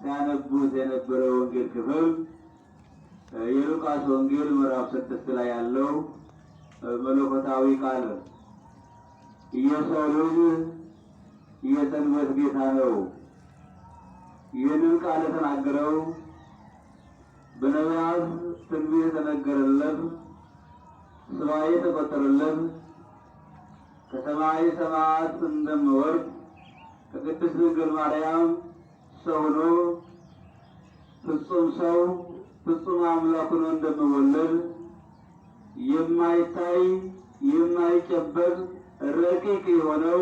ሲያነቡት የነበረው ወንጌል ክፍል የሉቃስ ወንጌል ምዕራፍ 6 ላይ ያለው መለኮታዊ ቃል የሰው ልጅ የሰንበት ጌታ ነው። ይህንን ቃል የተናገረው በነቢያት ትንቢት የተነገረለት ሥራዬ የተቆጠረለት ከሰማይ ሰማያት እንደሚወርድ ከቅድስት ድንግል ማርያም ሰው ሆኖ ፍጹም ሰው ፍጹም አምላክ ሆኖ እንደሚወለድ የማይታይ የማይጨበጥ ረቂቅ የሆነው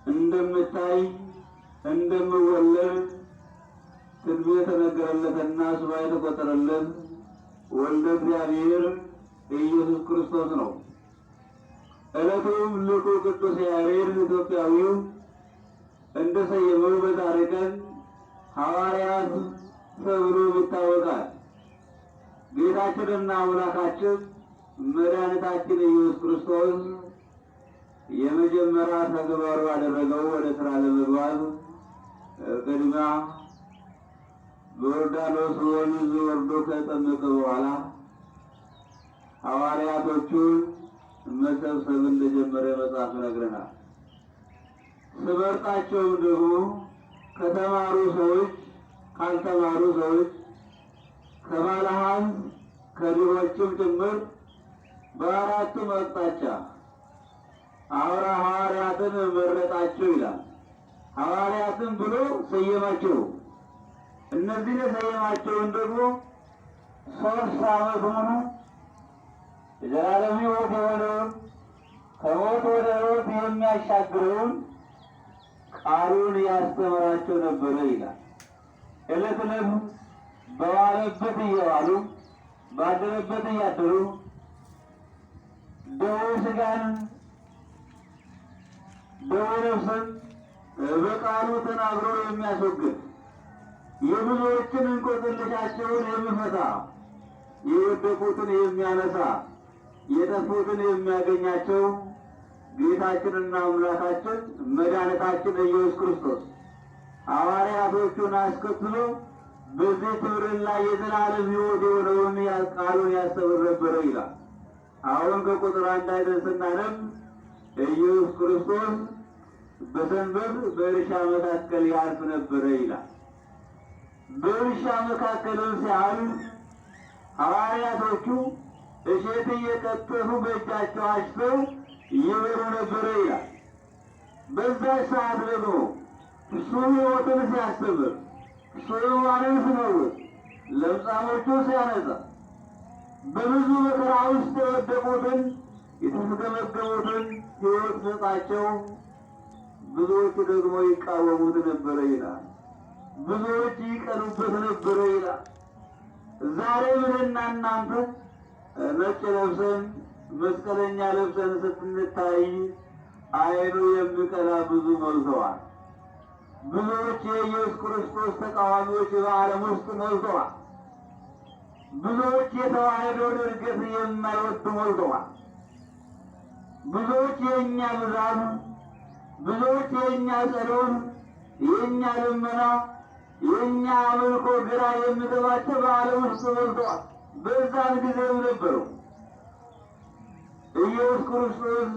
እንደምታይ እንደሚወለድ ትንቢት የተነገረለትና ሥራዬ የተቆጠረለት ወልደ እግዚአብሔር ኢየሱስ ክርስቶስ ነው። ዕለቱም ሊቁ ቅዱስ ያሬድ ኢትዮጵያዊው እንደሰየመው በዛሬ ቀን ሐዋርያት ተብሎ ይታወቃል። ጌታችንና አምላካችን መድኃኒታችን ኢየሱስ ክርስቶስ የመጀመሪያ ተግባሩ ያደረገው ወደ ሥራ ለመግባት ቅድሚያ በዮርዳኖስ ወንዝ ወርዶ ከጠመቀ በኋላ ሐዋርያቶቹን መሰብሰብ እንደጀመረ መጽሐፍ ይነግረናል። ስመርጣቸውም ደግሞ ከተማሩ ሰዎች፣ ካልተማሩ ሰዎች፣ ከባለሀብት ከድሆችም ጭምር በአራቱም አቅጣጫ ሐዋርያትን መረጣቸው ይላል። ሐዋርያትን ብሎ ሰየማቸው። እነዚህን የሰየማቸውን ደግሞ 3 ዓመት ሙሉ የዘላለም ሕይወት የሆነውን ከሞት ወደ ሕይወት የሚያሻግረውን ቃሉን ያስተምራቸው ነበረ ይላል። ዕለት ዕለት በዋለበት እየዋሉ ባደረበት እያደሩ ደዌ ሥጋን ደዌ ነፍስን በቃሉ ተናግሮ የሚያስወግድ የብዙዎችን እንቆቅልሻቸውን የሚፈታ የወደቁትን የሚያነሳ የጠፉትን የሚያገኛቸው ጌታችንና አምላካችን መድኃኒታችን ኢየሱስ ክርስቶስ ሐዋርያቶቹን አስከትሎ በዚህ ትውልድ ላይ የዘላለም ሕይወት የሆነውን ቃሉን ያስተምር ነበረ ይላል። አሁን ከቁጥር 1 አይተን ስናነብ ኢየሱስ ክርስቶስ በሰንበት በእርሻ መካከል ያልፍ ነበረ ይላል። በእርሻ መካከልም ሲያልፍ ሐዋርያቶቹ እሸት እየቀጠፉ በእጃቸው አሽተው ይበሉ ነበረ ይላል። በዛች ሰዓት ደግሞ እሱ ሕይወትን ሲያስተምር፣ እሱ ሕሙማንን ሲፈውስ፣ ለምጻሞቹ ሲያነጻ፣ በብዙ መከራ ውስጥ የወደቁትን የተስገመገሙትን ሕይወት ሰጣቸው። ብዙዎቹ ደግሞ ይቃወሙት ነበረ ይላል። ብዙዎች ይቀኑበት ነበረ ይላል። ዛሬ ምንና እናንተ ነጭ ለብሰን መስቀለኛ ለብሰን ስትንታይ አይኑ የሚቀላ ብዙ ሞልተዋል። ብዙዎች የኢየሱስ ክርስቶስ ተቃዋሚዎች በዓለም ውስጥ ሞልተዋል። ብዙዎች የተዋህዶን እድገት የማይወዱ ሞልተዋል። ብዙዎች የእኛ ብዛት፣ ብዙዎች የእኛ ጸሎት፣ የእኛ ልመና፣ የእኛ አምልኮ ግራ የሚገባቸው በዓለም ውስጥ ሞልተዋል። በዛን ጊዜም ነበሩ። ኢየሱስ ክርስቶስ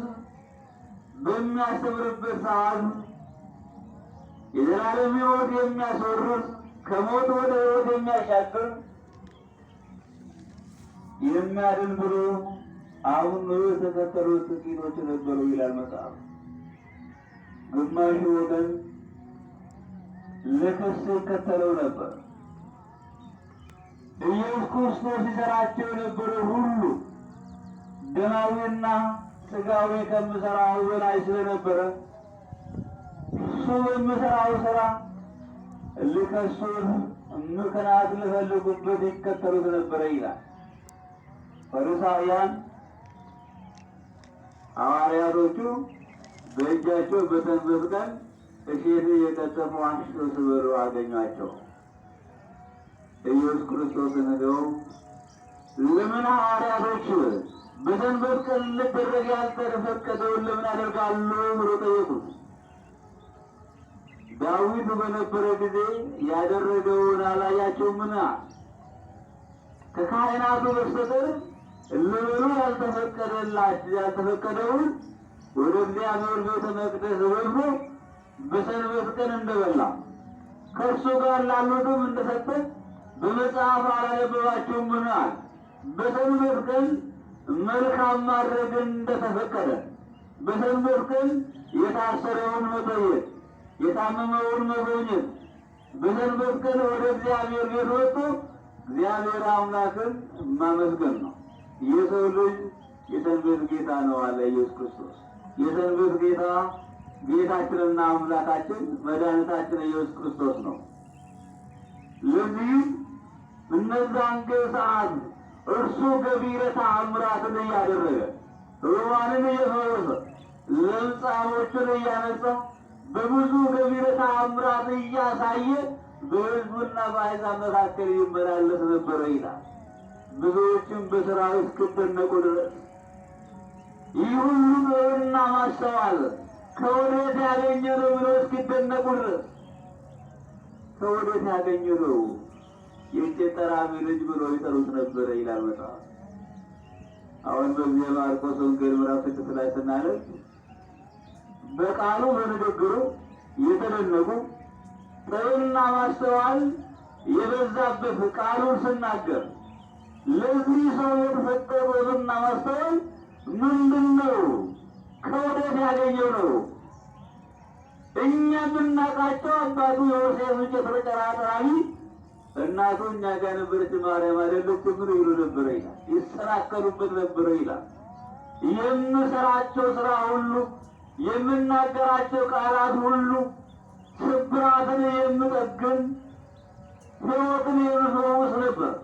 በሚያስተምርበት ሰዓት የዘላለም ሕይወት የሚያስወርስ ከሞት ወደ ሕይወት የሚያሻግር የሚያድን ብሎ አሁን የተከተሉት ጥቂቶች ነበሩ ይላል መጽሐፍ። ግማሹ ወገን ለክስ ይከተለው ነበር። ኢየሱስ ክርስቶስ ይሠራቸው የነበረ ሁሉ ደማዊና ሥጋዊ ከምሠራው በላይ ስለነበረ እሱ በሚሠራው ሥራ ሊከሱት ምክንያት ሊፈልጉበት ይከተሉት ነበረ ይላል። ፈሪሳውያን ሐዋርያቶቹ በእጃቸው በሰንበት ቀን እሸት እየቀጠፉ አሽተው ሲበሉ አገኟቸው። ኢየሱስ ክርስቶስን ሄደው ለምን ሐዋርያቶች በሰንበት ቀን ሊደረግ ያልተፈቀደውን ለምን ያደርጋሉ ብሎ ጠየቁት። ዳዊት በነበረ ጊዜ ያደረገውን አላያቸውምን? ከካህናቱ በስተቀር ለበሉ ያልተፈቀደውን ወደ እግዚአብሔር ቤተ መቅደስ ገብቶ በሰንበት ቀን እንደበላ ከእርሱ ጋር ላሉትም እንደሰጠ በመጽሐፍ አላነበባችሁምን? በሰንበት ቀን መልካም ማድረግ እንደተፈቀደ፣ በሰንበት ቀን የታሰረውን መጠየቅ፣ የታመመውን መጎብኘት፣ በሰንበት ቀን ወደ እግዚአብሔር ቤት ወጥቶ እግዚአብሔር አምላክን ማመስገን ነው። የሰው ልጅ የሰንበት ጌታ ነው አለ ኢየሱስ ክርስቶስ። የሰንበት ጌታ ጌታችንና አምላካችን መድኃኒታችን ኢየሱስ ክርስቶስ ነው። ለዚህ እነዛን ሰዓት እርሱ ገቢረ ተአምራትን እያደረገ ሕሙማንን እየፈወሰ ለምጻሞችን እያነጻ በብዙ ገቢረ ተአምራት እያሳየ በሕዝቡና በአሕዛብ መካከል ይመላለስ ነበረ ይላል። ብዙዎችም በሥራው እስኪደነቁ ድረስ ይህ ሁሉ ጥበብና ማስተዋል ከወዴት ያገኘ ነው ብለው እስኪደነቁ ድረስ ከወዴት ያገኘ ነው? የእንጨት ጠራቢ ልጅ ብሎ ይጠሩት ነበረ ይላል መጽሐፍ። አሁን በዚህ ማርቆስ ወንጌል ምዕራፍ 6 ላይ ስናነብ በቃሉ በንግግሩ የተደነቁ ጥበብና ማስተዋል የበዛበት ቃሉን ስናገር ለዚህ ሰው የተሰጠ ጥበብና ማስተዋል ምንድን ነው? ከወዴት ያገኘው ነው? እኛ የምናውቃቸው አባቱ ዮሴፍ እንጨት ጠራቢ፣ እናቱ እኛ ጋር ነበረች ማርያም አይደለችም ምን ይሉ ነበረ ይላል። ይሰናከሉበት ነበረ ይላል። የምሰራቸው ስራ ሁሉ፣ የምናገራቸው ቃላት ሁሉ ስብራትን የምጠግን ሕይወትን የምፈውስ ነበር።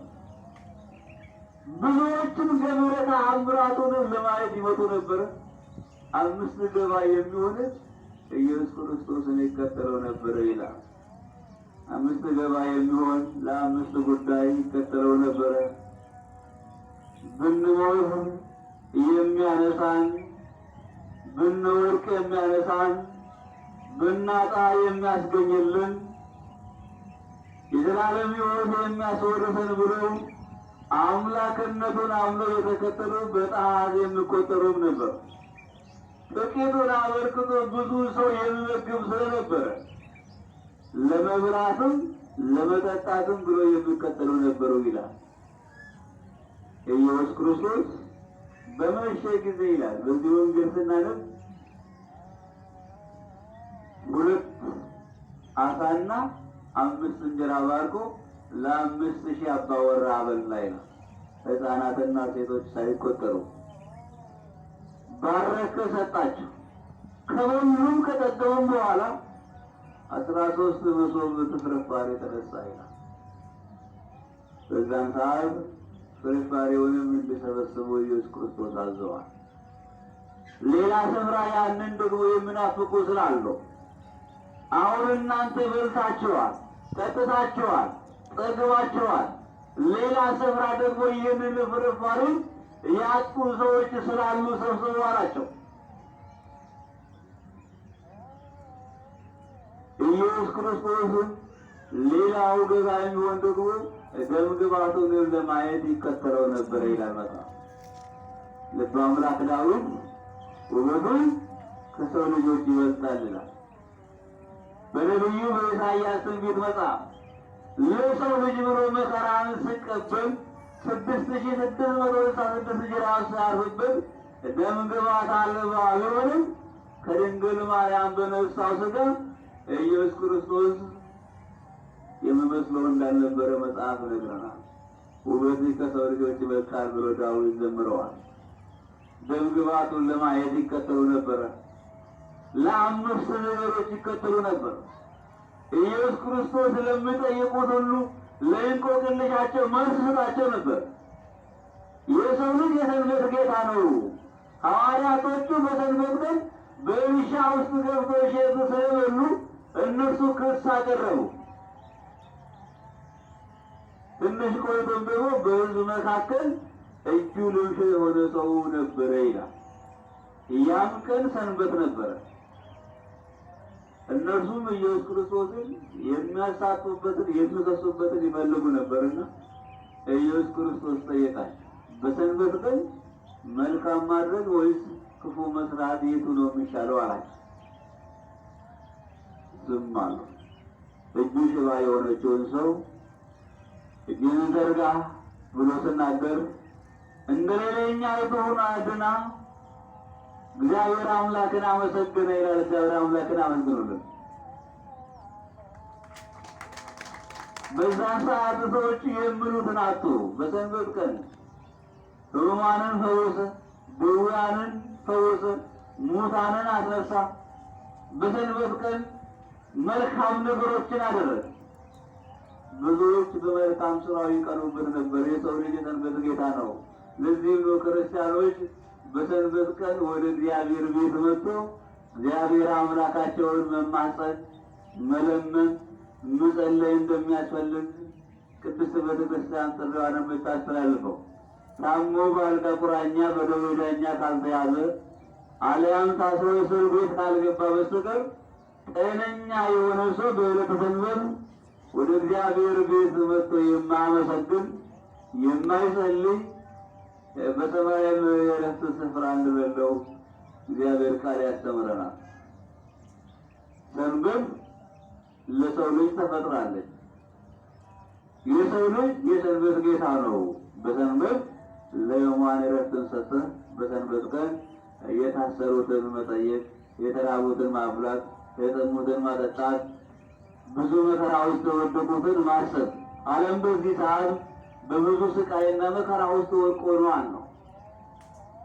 ብዙዎችም ገቢረ ተአምራቱን ለማየት ይመጡ ነበረ። 5 ገባ የሚሆን ኢየሱስ ክርስቶስን ይከተለው ነበረ ይላል። 5 ገባ የሚሆን ለ5 ጉዳይ ይከተለው ነበረ። ብንሞት የሚያነሳን፣ ብንወድቅ የሚያነሳን፣ ብናጣ የሚያስገኝልን፣ የዘላለም ሕይወት የሚያስወርሰን ብለው አምላክነቱን አምነው የተከተሉ በጣት የሚቆጠሩም ነበር። ጥቂቱን አበርክቶ ብዙ ሰው የሚመግብ ስለነበረ ለመብላትም ለመጠጣትም ብሎ የሚከተሉ ነበሩ ይላል። ኢየሱስ ክርስቶስ በመሸ ጊዜ ይላል በዚህ ወንጌል ስናነብ 2 ዓሣና 5 እንጀራ ባርኮ ለ5000 አባወራ አበላ ይላል። ሕፃናትና ሴቶች ሳይቆጠሩ ባረከ፣ ሰጣቸው። ከሁሉም ከጠገቡም በኋላ 13 መሶብ ፍርፋሪ ተነሳ ይላል። በዛን ሰዓት ፍርፋሪውንም እንዲሰበስቡ ኢየሱስ ክርስቶስ አዘዋል። ሌላ ስፍራ ያንን ደግሞ የምናፍቁ ስላለው አሁን እናንተ በልታችኋል፣ ጠጥታችኋል፣ ጠግባችኋል፣ ሌላ ስፍራ ደግሞ ይህንን ፍርፋሪ ያጡ ሰዎች ስላሉ ሰብስቡ አላቸው። ኢየሱስ ክርስቶስ ሌላው ገባ የሚሆን ደግሞ ደም ግባቱን ለማየት ይከተለው ነበር ይላል መጽሐፍ። ልበ አምላክ ዳዊት ውበቱን ከሰው ልጆች ይበልጣል ይላል። በነቢዩ በኢሳይያስ ትንቢት መጽሐፍ ለሰው ልጅ ብሎ መከራን ሲቀበል 6666 ጅራፍ ሲያርፍበት ደም ግባት አልባ ቢሆንም ከድንግል ማርያም በነሳው ሥጋ ኢየሱስ ክርስቶስ የሚመስለው እንዳልነበረ መጽሐፍ ነግረናል። ውበትህ ከሰው ልጆች ይበልጣል ብሎ ዳዊት ዘምረዋል። ደም ግባቱን ለማየት ይከተሉ ነበረ። ለ5 ነገሮች ይከተሉ ነበር። ኢየሱስ ክርስቶስ ለሚጠይቁት ሁሉ ለእንቆቅልሻቸው መልስ ሰጣቸው ነበር። የሰው ልጅ የሰንበት ጌታ ነው። ሐዋርያቶቹ በሰንበት ቀን በእርሻ ውስጥ ገብተው እሸት ስለበሉ እነሱ ክስ አቀረቡ። ትንሽ ቆይቶም ደግሞ በሕዝብ መካከል እጁ ልምሾ የሆነ ሰው ነበረ ይላል። ያም ቀን ሰንበት ነበረ እነርሱም ኢየሱስ ክርስቶስን የሚያሳጡበትን የሚከሱበትን ይፈልጉ ነበርና ኢየሱስ ክርስቶስ ጠየቃቸው፣ በሰንበት ቀን መልካም ማድረግ ወይስ ክፉ መስራት የቱ ነው የሚሻለው አላቸው። ዝም አሉ። እጁ ሽባ የሆነችውን ሰው እጅን ዘርጋ ብሎ ሲናገር እንደ ሌላኛ የተሆነ አድና እግዚአብሔር አምላክን አመሰገነ ይላል። እግዚአብሔር አምላክን አመስግኑልን። በዛን ሰዓት ሰዎች የሚሉትን አጡ። በሰንበት ቀን ሕሙማንን ፈወሰ፣ ድውያንን ፈወሰ፣ ሙታንን አስነሳ። በሰንበት ቀን መልካም ነገሮችን አደረገ። ብዙዎች በመልካም ስራው ይቀኑበት ነበር። የሰው ልጅ የሰንበት ጌታ ነው። ለዚህም ነው ክርስቲያኖች በሰንበት ቀን ወደ እግዚአብሔር ቤት መጥቶ እግዚአብሔር አምላካቸውን መማፀን፣ መለመን፣ መጸለይ እንደሚያስፈልግ ቅድስት ቤተክርስቲያን ጥሪዋን የምታስተላልፈው። ታሞ በአልጋ ቁራኛ በደዌ ዳኛ ካልተያዘ አልያም ታስሮ እስር ቤት ካልገባ በስተቀር ጤነኛ የሆነ ሰው በዕለተ ሰንበት ወደ እግዚአብሔር ቤት መጥቶ የማያመሰግን የማይጸልይ በሰማይም የዕረፍት ስፍራ እንደሌለው እግዚአብሔር ቃል ያስተምረናል። ሰንበት ለሰው ልጅ ተፈጥራለች። የሰው ልጅ የሰንበት ጌታ ነው። በሰንበት ለሕሙማን ዕረፍትን ሰጠ። በሰንበት ቀን የታሰሩትን መጠየቅ፣ የተራቡትን ማብላት፣ የጠሙትን ማጠጣት፣ ብዙ መከራ ውስጥ የወደቁትን ማሰብ። ዓለም በዚህ ሰዓት በብዙ ስቃይና መከራ ውስጥ ወድቆ ነው።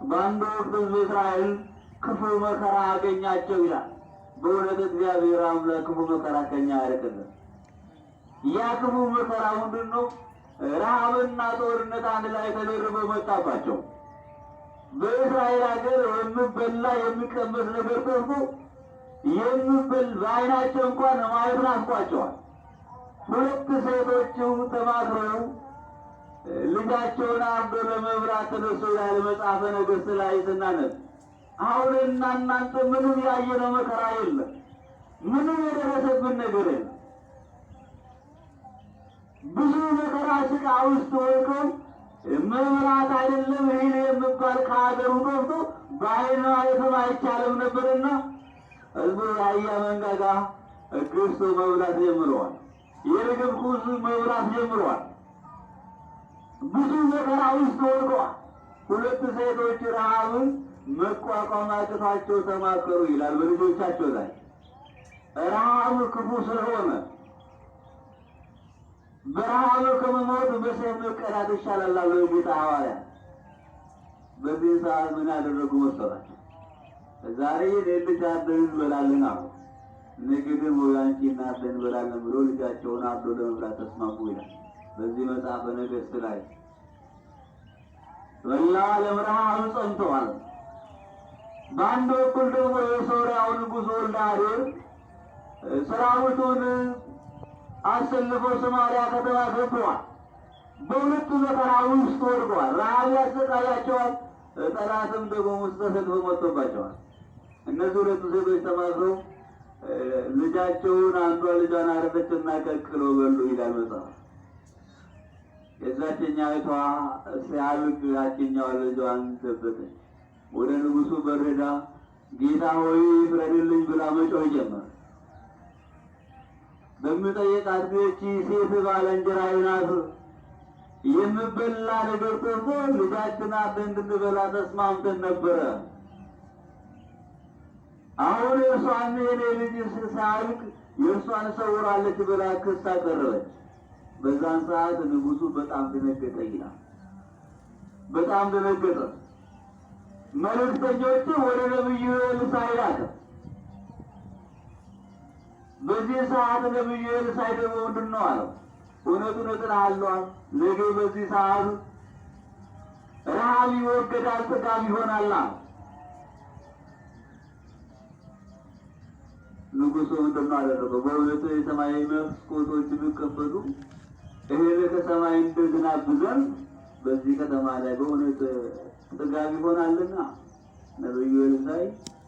በአንድ ወቅት ሕዝበ እስራኤል ክፉ መከራ አገኛቸው ይላል። በእውነት እግዚአብሔር አምላክ ክፉ መከራ ከኛ ያርቅልን። ያ ክፉ መከራ ምንድን ነው? ረሃብና ጦርነት አንድ ላይ ተደርበው መጣባቸው። በእስራኤል ሀገር የሚበላ የሚቀመስ ነገር ጠፍቶ በዓይናቸው እንኳን ማየት ናፍቋቸዋል። ሁለት ሴቶች ተማክረው ልጃቸውን አርዶ ለመብላት ተነሱ ይላል መጽሐፈ ነገሥት ላይ ስናነብ። አሁንና እናንተ ምንም ያየነው መከራ የለም፣ ምንም የደረሰብን ነገር የለም። ብዙ መከራ ስቃ ውስጥ ወድቀው መብላት አይደለም ይህን የሚባል ከሀገሩ ጠፍቶ በዓይን ማየትም አይቻልም ነበርና ሕዝቡ የአህያ መንጋጋ ገዝቶ መብላት ጀምረዋል። የርግብ ኩስ መብላት ጀምረዋል። ብዙ መከራ ውስጥ ወድቀዋል። ሁለት ሴቶች ረሃብን መቋቋም አቅቷቸው ተማከሩ ይላል በልጆቻቸው ላይ። ረሃብ ክፉ ስለሆነ በረሃብ ከመሞት በሰይፍ መቀላት ይሻላል አሉ የጌታ ሐዋርያት። በዚህ ሰዓት ምን ያደረጉ መሰላቸው? ዛሬ ልጅ አርደን እንበላለን አሉ። ነገ ደግሞ ያንቺ እናት እንበላለን ብሎ ልጃቸውን አርዶ ለመብላት ተስማሙ ይላል በዚህ መጽሐፈ ነገሥት ላይ። መላ ዓለም ረሃብ ጸንተዋል። በአንድ በኩል ደግሞ የሶርያው ንጉሥ ወልደ አዴር ሰራዊቱን አሰልፎ ሰማርያ ከተማ ገብተዋል። በሁለቱ መከራ ውስጥ ወድቀዋል። ረሃብ ያሰቃያቸዋል፣ ጠላትም ደግሞ ውስጥ ተሰልፎ መጥቶባቸዋል። እነዚህ ሁለቱ ሴቶች ተማክረው ልጃቸውን አንዷ ልጇን አረፈችና ቀቅለው በሉ ይላል መጽሐፍ። የዛችኛይቷ ሲያልቅ ያችኛዋ ልጇን ደበቀች። ወደ ንጉሡ በረዳ ጌታ ሆይ ፍረድልኝ ብላ መጮህ ጀመረ። በምጠይቃት ጊዜ ሴት ባልንጀራዬ ናት፣ የምበላ ነገር ጠፍቶ ልጃችን አብረን እንድንበላ ተስማምተን ነበረ። አሁን የእርሷን የኔ ልጅ ሳያልቅ የእርሷን ሰውራለች ብላ ክስ አቀረበች። በዛን ሰዓት ንጉሡ በጣም ደነገጠ ይላል። በጣም ደነገጠ። መልእክተኞች ወደ ነቢዩ ኤልሳዕ ላከ። በዚህ ሰዓት ነቢዩ ኤልሳዕ ደግሞ ምንድን ነው አለው? እውነቱን እነግርሃለሁ፣ ነገ በዚህ ሰዓት ረሃብ ይወገዳል፣ ጥጋብ ይሆናል አለ። ንጉሡ ምንድን ነው አደረገው? በእውነቱ የሰማይ መስኮቶች ቢከፈቱ እህል ከሰማይ እንደ ዝናብ ቢዘንብ በዚህ ከተማ ላይ በእውነት ጥጋብ ይሆናልና ነቢዩ ኤልሳዕ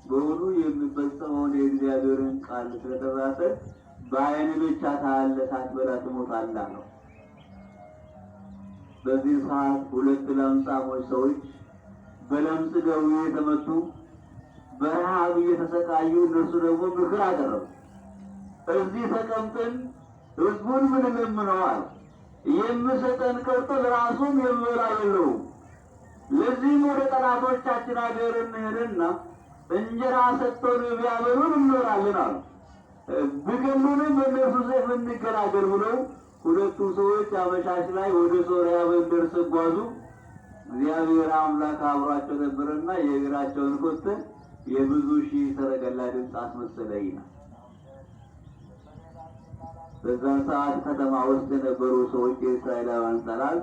በሁሉ የሚፈጸመውን የእግዚአብሔርን ቃል ስለተባተ በዓይን ብቻ ታያለህ ሳትበላ ትሞታለህ ነው። በዚህ ሰዓት ሁለት ለምጻሞች ሰዎች በለምጽ ደዌ የተመቱ በረሃብ እየተሰቃዩ እነሱ ደግሞ ምክር አቀረቡ። እዚህ ተቀምጠን ሕዝቡን ምን እንለምነዋል? የምሰጠን ቅርጥል ራሱም የሚበላ የለውም። ለዚህም ወደ ጠላቶቻችን አገር እንሄድና እንጀራ ሰጥተውን ቢያበሉን እንኖራለን አሉ። ቢገሉንም በእነርሱ ሰይፍ እንገላገል ብለው ሁለቱ ሰዎች አመሻሽ ላይ ወደ ሶርያ መንደር ሲጓዙ እግዚአብሔር አምላክ አብሯቸው ነበርና የእግራቸውን ኮቴ የብዙ ሺህ ሰረገላ ድምፅ አስመሰለ ይላል። በዛ ሰዓት ከተማ ውስጥ የነበሩ ሰዎች የእስራኤላውያን ጠላት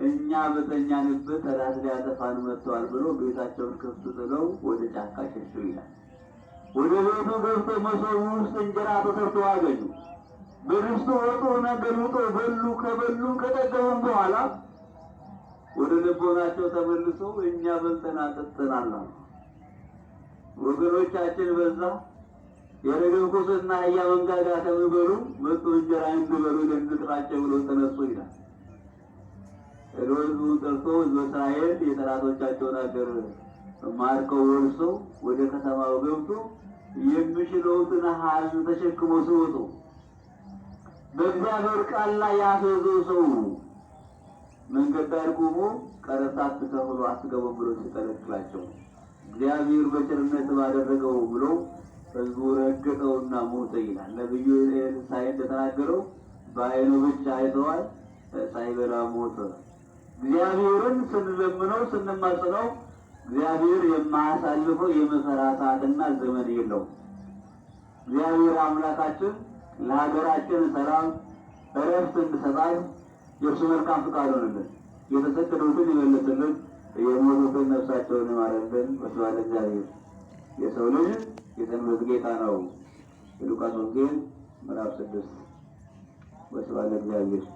እኛ በተኛንበት ጠላት ሊያጠፋን መጥተዋል ብሎ ቤታቸውን ከፍት ጥለው ወደ ጫካ ሸሹ ይላል። ወደ ቤቱ ገብተው መሶቡ ውስጥ እንጀራ ተሰርቶ አገኙ። በድስቱ ወጡን ገልብጦ በሉ። ከበሉም ከጠገቡም በኋላ ወደ ልቦናቸው ተመልሰው እኛ በልተን ጠጥተናል አሉ። ወገኖቻችን በዛ የረገብ ቁስና አህያ መንጋጋ ከሚበሉ መጡ እንጀራ እንዲበሉ ልንጥራቸው ብሎ ተነሱ ይላል። ሕዝቡን ጠርቶ ሕዝበ እስራኤል የጠላቶቻቸውን አገር ማርከው ወርሰው ወደ ከተማው ገብቶ የሚችለውትን ሀል ተሸክሞ ሲወጡ በእግዚአብሔር ቃል ላይ ያፈዘው ሰው መንገድ ዳር ቆሞ ቀረጥ አትከፍሉ አትገቡም ብሎ ሲከለክላቸው እግዚአብሔር በቸርነት ባደረገው ብሎ ሕዝቡ ረገጠውና ሞተ ይላል። ነቢዩ ኤልሳዕ እንደተናገረው በዓይኑ ብቻ አይተዋል፣ ሳይበላ ሞተ። እግዚአብሔርን ስንለምነው ስንማጽነው እግዚአብሔር የማያሳልፈው የመከራ ሰዓትና ዘመን የለውም። እግዚአብሔር አምላካችን ለሀገራችን ሰላም እረፍት እንድሰጣት የእርሱ መልካም ፈቃድ ሆነልን። የተሰደዱትን ይመልስልን፣ የሞቱትን ነፍሳቸውን ይማረልን። ወስብሐት ለእግዚአብሔር። የሰው ልጅ የሰንበት ጌታ ነው። የሉቃስ ወንጌል ምዕራፍ 6። ወስብሐት ለእግዚአብሔር።